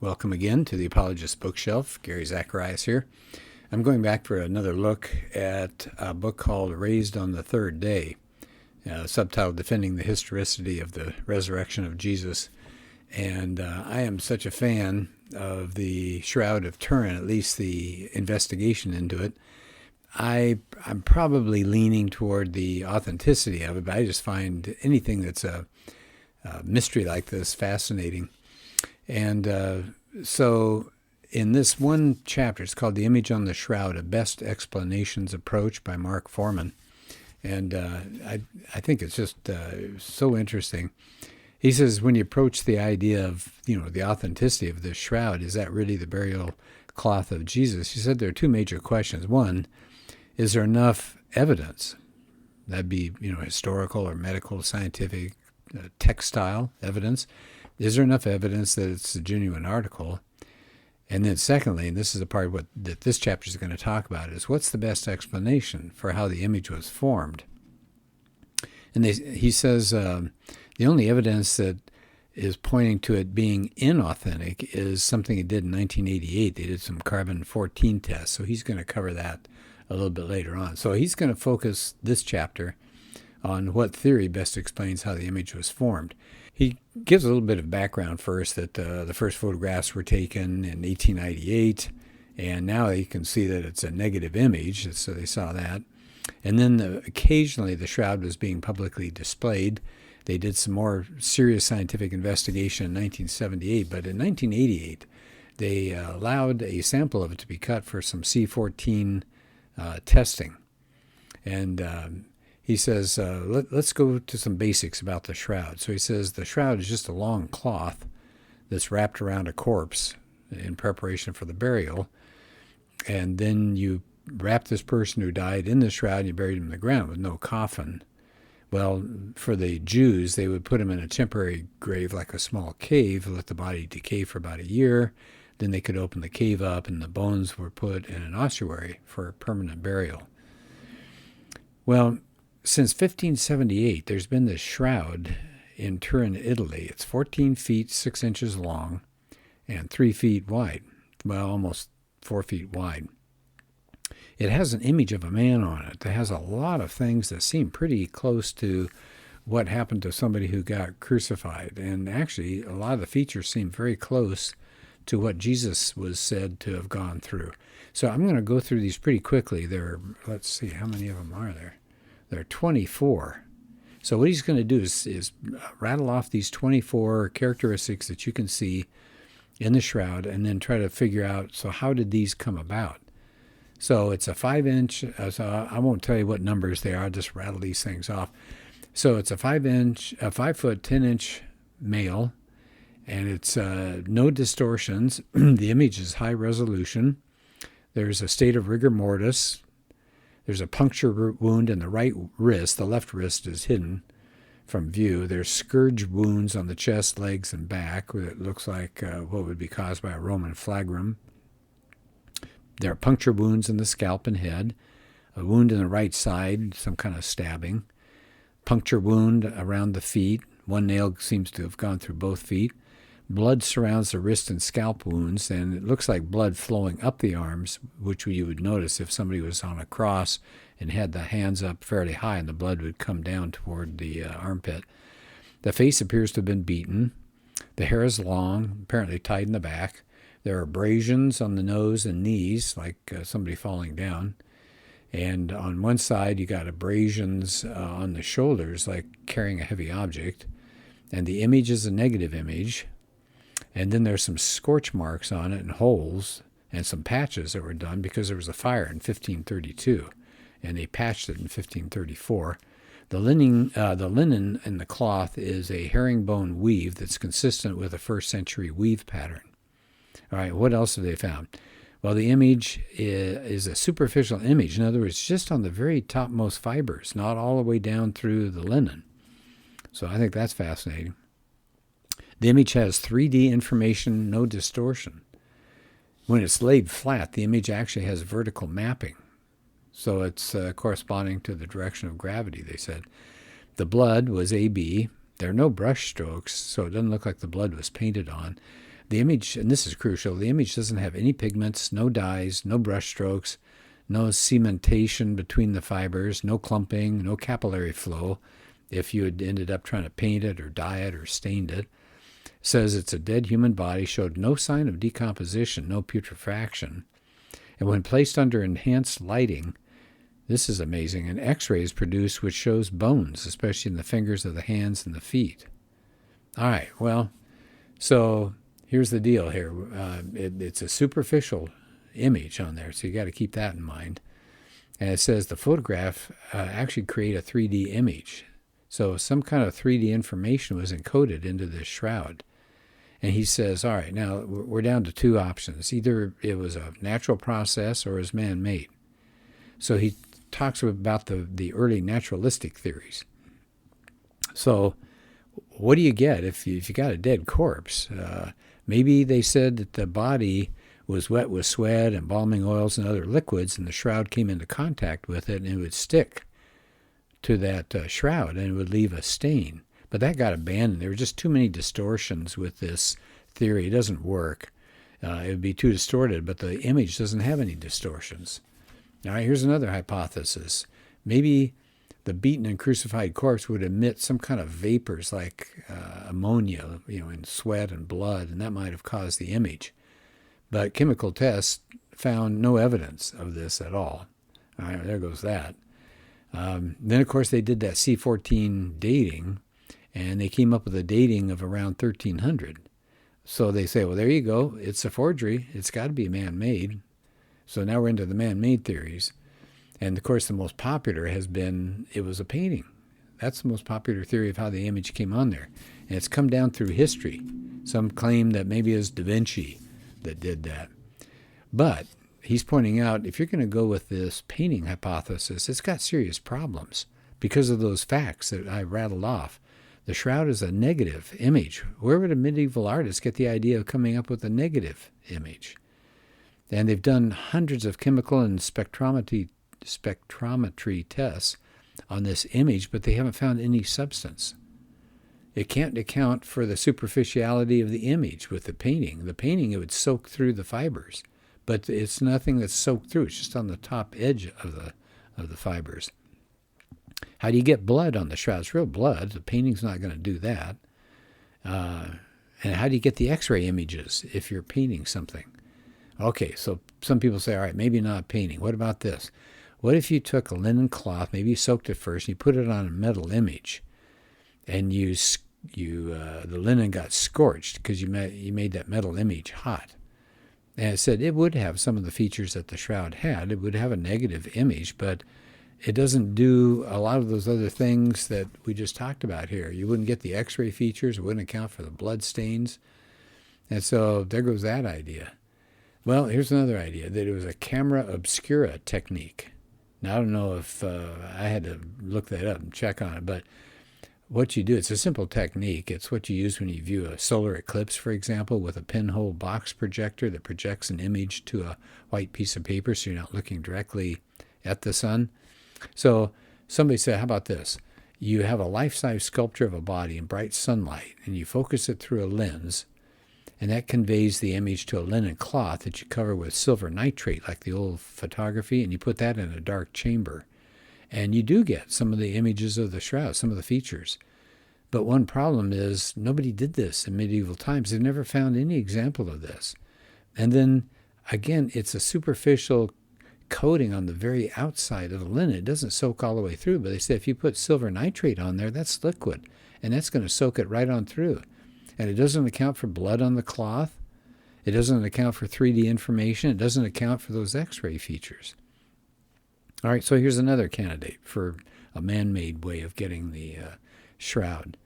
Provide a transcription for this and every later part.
Welcome again to the Apologist bookshelf. Gary Zacharias here. I'm going back for another look at a book called Raised on the Third Day, subtitled Defending the Historicity of the Resurrection of Jesus. And I am such a fan of the Shroud of Turin, at least the investigation into it. I'm probably leaning toward the authenticity of it, but I just find anything that's a mystery like this fascinating. And so in this one chapter, it's called The Image on the Shroud, A Best Explanations Approach by Mark Foreman. And I think it's just so interesting. He says, when you approach the idea of, the authenticity of this shroud, is that really the burial cloth of Jesus? He said there are two major questions. One, is there enough evidence? That'd be, historical or medical, scientific, textile evidence. Is there enough evidence that it's a genuine article? And then secondly, and this is the part that this chapter is going to talk about, is what's the best explanation for how the image was formed? And he says the only evidence that is pointing to it being inauthentic is something he did in 1988. They did some carbon-14 tests, so he's going to cover that a little bit later on. So he's going to focus this chapter on what theory best explains how the image was formed. He gives a little bit of background first, that the first photographs were taken in 1898, and now you can see that it's a negative image, so they saw that. And then occasionally the shroud was being publicly displayed. They did some more serious scientific investigation in 1978, but in 1988 they allowed a sample of it to be cut for some C14 testing. And he says, let's go to some basics about the shroud. So he says the shroud is just a long cloth that's wrapped around a corpse in preparation for the burial. And then you wrap this person who died in the shroud and you buried him in the ground with no coffin. Well, for the Jews, they would put him in a temporary grave like a small cave, let the body decay for about a year. Then they could open the cave up and the bones were put in an ossuary for permanent burial. Well, since 1578, there's been this shroud in Turin, Italy. It's 14 feet, 6 inches long and 3 feet wide. Well, almost 4 feet wide. It has an image of a man on it that has a lot of things that seem pretty close to what happened to somebody who got crucified. And actually, a lot of the features seem very close to what Jesus was said to have gone through. So I'm going to go through these pretty quickly. Let's see, how many of them are there? There are 24. So what he's going to do is rattle off these 24 characteristics that you can see in the shroud and then try to figure out, so how did these come about? So it's a 5-inch, so I won't tell you what numbers they are, I'll just rattle these things off. So it's a 5 foot, 10-inch male, and it's no distortions. The image is high resolution. There's a state of rigor mortis. There's a puncture wound in the right wrist. The left wrist is hidden from view. There's scourge wounds on the chest, legs, and back. It looks like what would be caused by a Roman flagrum. There are puncture wounds in the scalp and head. A wound in the right side, some kind of stabbing. Puncture wound around the feet. One nail seems to have gone through both feet. Blood surrounds the wrist and scalp wounds, and it looks like blood flowing up the arms, which you would notice if somebody was on a cross and had the hands up fairly high, and the blood would come down toward the armpit. The face appears to have been beaten. The hair is long, apparently tied in the back. There are abrasions on the nose and knees, like somebody falling down. And on one side, you got abrasions on the shoulders, like carrying a heavy object. And the image is a negative image. And then there's some scorch marks on it and holes and some patches that were done because there was a fire in 1532, and they patched it in 1534. The linen in the cloth is a herringbone weave that's consistent with a first century weave pattern. All right, what else have they found? Well, the image is a superficial image. In other words, just on the very topmost fibers, not all the way down through the linen. So I think that's fascinating. The image has 3D information, no distortion. When it's laid flat, the image actually has vertical mapping. So it's corresponding to the direction of gravity, they said. The blood was AB. There are no brush strokes, so it doesn't look like the blood was painted on. The image, and this is crucial, the image doesn't have any pigments, no dyes, no brush strokes, no cementation between the fibers, no clumping, no capillary flow if you had ended up trying to paint it or dye it or stained it. It says it's a dead human body, showed no sign of decomposition, no putrefaction. And when placed under enhanced lighting, this is amazing, an X-ray is produced which shows bones, especially in the fingers of the hands and the feet. All right, well, so here's the deal here. It's a superficial image on there, so you got to keep that in mind. And it says the photograph actually create a 3D image. So some kind of 3D information was encoded into this shroud. And he says, all right, now we're down to two options. Either it was a natural process or it was man-made. So he talks about the early naturalistic theories. So what do you get if you got a dead corpse? Maybe they said that the body was wet with sweat, embalming oils, and other liquids, and the shroud came into contact with it, and it would stick to that shroud, and it would leave a stain. But that got abandoned. There were just too many distortions with this theory. It doesn't work. It would be too distorted, but the image doesn't have any distortions. All right, here's another hypothesis. Maybe the beaten and crucified corpse would emit some kind of vapors like ammonia, in sweat and blood, and that might have caused the image. But chemical tests found no evidence of this at all. All right, there goes that. Then, of course, they did that C14 dating, and they came up with a dating of around 1300. So they say, well, there you go. It's a forgery. It's got to be man-made. So now we're into the man-made theories. And, of course, the most popular has been it was a painting. That's the most popular theory of how the image came on there. And it's come down through history. Some claim that maybe it was Da Vinci that did that. But he's pointing out if you're going to go with this painting hypothesis, it's got serious problems because of those facts that I rattled off. The shroud is a negative image. Where would a medieval artist get the idea of coming up with a negative image? And they've done hundreds of chemical and spectrometry tests on this image, but they haven't found any substance. It can't account for the superficiality of the image with the painting. The painting, it would soak through the fibers, but it's nothing that's soaked through. It's just on the top edge of the fibers. How do you get blood on the shroud? It's real blood. The painting's not going to do that. And how do you get the X-ray images if you're painting something? Okay, so some people say, all right, maybe not painting. What about this? What if you took a linen cloth, maybe you soaked it first, and you put it on a metal image, and the linen got scorched because you made that metal image hot. And it said it would have some of the features that the shroud had. It would have a negative image, but it doesn't do a lot of those other things that we just talked about here. You wouldn't get the X-ray features. It wouldn't account for the blood stains. And so there goes that idea. Well, here's another idea, that it was a camera obscura technique. Now, I don't know if I had to look that up and check on it, but what you do, it's a simple technique. It's what you use when you view a solar eclipse, for example, with a pinhole box projector that projects an image to a white piece of paper so you're not looking directly at the sun. So somebody said, how about this? You have a life-size sculpture of a body in bright sunlight, and you focus it through a lens, and that conveys the image to a linen cloth that you cover with silver nitrate, like the old photography, and you put that in a dark chamber. And you do get some of the images of the shroud, some of the features. But one problem is nobody did this in medieval times. They've never found any example of this. And then, again, it's a superficial coating on the very outside of the linen. It doesn't soak all the way through, but they say if you put silver nitrate on there, that's liquid, and that's going to soak it right on through. And it doesn't account for blood on the cloth. It doesn't account for 3D information. It doesn't account for those X-ray features. All right, so here's another candidate for a man-made way of getting the shroud.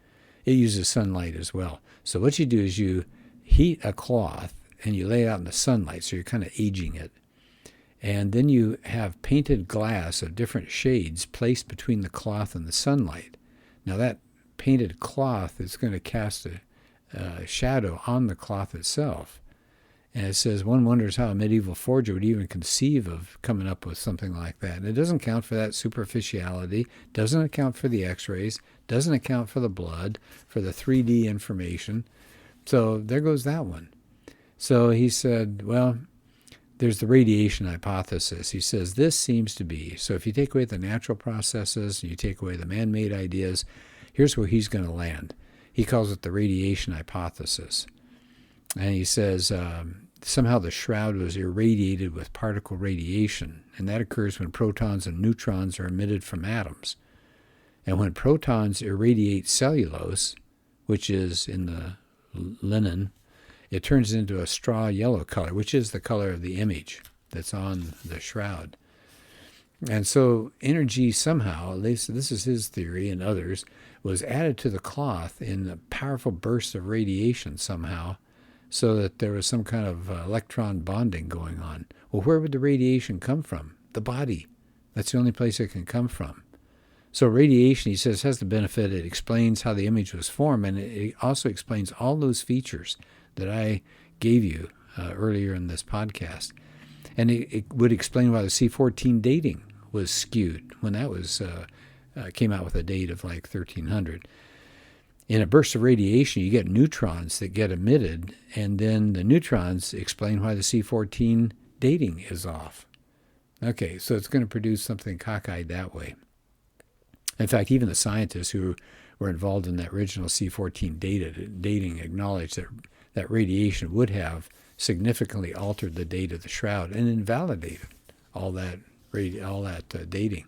It uses sunlight as well. So what you do is you heat a cloth and you lay it out in the sunlight, so you're kind of aging it. And then you have painted glass of different shades placed between the cloth and the sunlight. Now that painted cloth is going to cast a shadow on the cloth itself. And it says, one wonders how a medieval forger would even conceive of coming up with something like that. And it doesn't account for that superficiality, doesn't account for the X-rays, doesn't account for the blood, for the 3D information. So there goes that one. So he said, well, there's the radiation hypothesis. He says this seems to be, so if you take away the natural processes and you take away the man-made ideas, here's where he's going to land. He calls it the radiation hypothesis. And he says somehow the shroud was irradiated with particle radiation, and that occurs when protons and neutrons are emitted from atoms. And when protons irradiate cellulose, which is in the linen, it turns into a straw yellow color, which is the color of the image that's on the shroud. And so energy somehow, at least this is his theory and others, was added to the cloth in a powerful burst of radiation somehow, so that there was some kind of electron bonding going on. Well, where would the radiation come from? The body. That's the only place it can come from. So radiation, he says, has the benefit. It explains how the image was formed, and it also explains all those features that I gave you earlier in this podcast. And it would explain why the C14 dating was skewed when that was came out with a date of like 1300. In a burst of radiation, you get neutrons that get emitted, and then the neutrons explain why the C14 dating is off. Okay, so it's going to produce something cockeyed that way. In fact, even the scientists who were involved in that original C14 dating acknowledged that radiation would have significantly altered the date of the shroud and invalidated all that dating.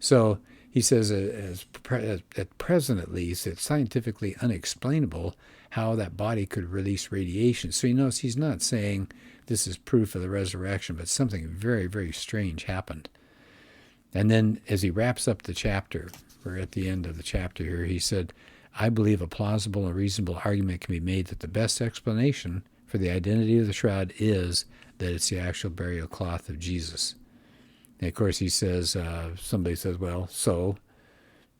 So he says, at present at least, it's scientifically unexplainable how that body could release radiation. So you notice he's not saying this is proof of the resurrection, but something very, very strange happened. And then as he wraps up the chapter, we're at the end of the chapter here, he said, I believe a plausible and reasonable argument can be made that the best explanation for the identity of the shroud is that it's the actual burial cloth of Jesus. And of course, he says, somebody says, well, so.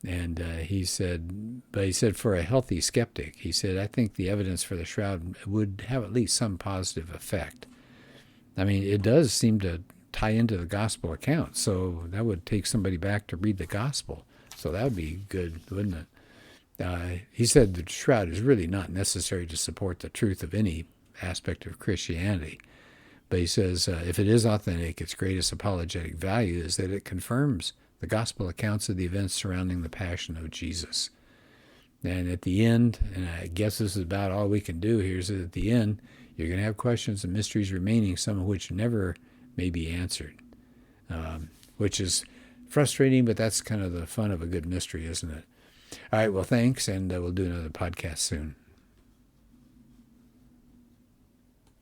And he said, for a healthy skeptic, he said, I think the evidence for the shroud would have at least some positive effect. I mean, it does seem to tie into the gospel account, so that would take somebody back to read the gospel. So that would be good, wouldn't it? He said the shroud is really not necessary to support the truth of any aspect of Christianity. But he says if it is authentic, its greatest apologetic value is that it confirms the gospel accounts of the events surrounding the passion of Jesus. And at the end, and I guess this is about all we can do here, is that at the end, you're going to have questions and mysteries remaining, some of which never may be answered, which is frustrating, but that's kind of the fun of a good mystery, isn't it? All right, well, thanks, and we'll do another podcast soon.